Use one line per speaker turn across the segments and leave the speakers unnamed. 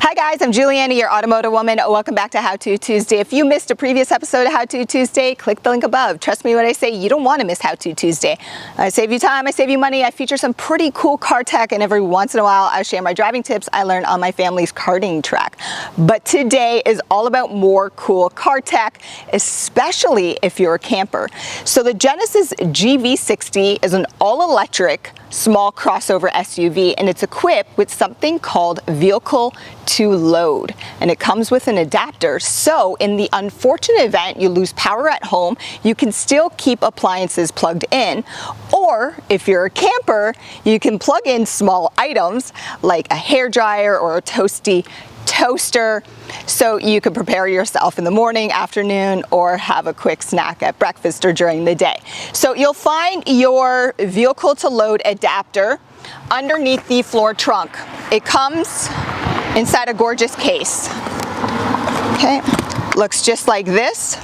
Hi guys, I'm Juliana, your automotive woman. Welcome back to How To Tuesday. If you missed a previous episode of How To Tuesday, click the link above. Trust me when I say you don't want to miss How To Tuesday. I save you time, I save you money, I feature some pretty cool car tech, and every once in a while I share my driving tips I learned on my family's karting track. But today is all about more cool car tech, especially if you're a camper. So the Genesis GV60 is an all-electric small crossover SUV, and it's equipped with something called vehicle to load, and it comes with an adapter. So in the unfortunate event you lose power at home, you can still keep appliances plugged in, or if you're a camper, you can plug in small items like a hairdryer or a toasty toaster, so you can prepare yourself in the morning, afternoon, or have a quick snack at breakfast or during the day. So you'll find your vehicle to load adapter underneath the floor trunk. It comes inside a gorgeous case. Okay, looks just like this.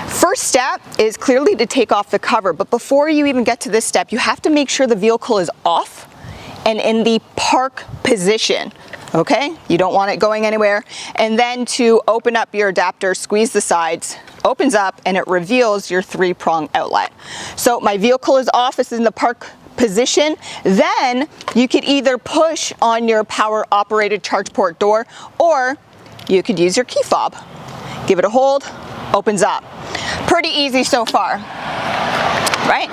First step is clearly to take off the cover, but before you even get to this step, you have to make sure the vehicle is off and in the park position. Okay, you don't want it going anywhere. And then to open up your adapter, squeeze the sides, opens up, and it reveals your 3-prong outlet. So my vehicle is off, it's in the park position. Then you could either push on your power operated charge port door, or you could use your key fob. Give it a hold, opens up. Pretty easy so far, right?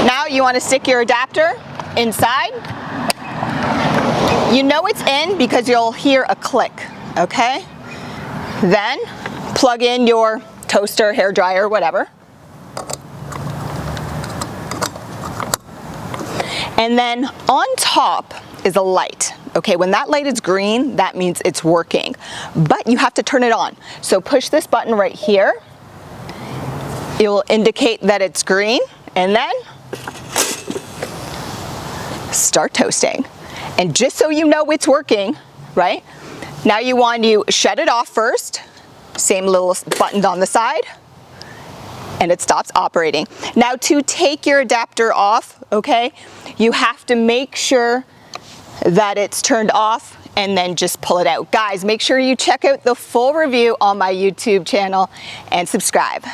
Now you want to stick your adapter inside. You know it's in because you'll hear a click, okay? Then plug in your toaster, hairdryer, whatever. And then on top is a light. Okay, when that light is green, that means it's working, but you have to turn it on. So push this button right here. It will indicate that it's green, and then start toasting. And just so you know it's working, right? Now you want to shut it off first. Same little buttons on the side, and it stops operating. Now to take your adapter off, okay, you have to make sure that it's turned off and then just pull it out. Guys, make sure you check out the full review on my YouTube channel and subscribe.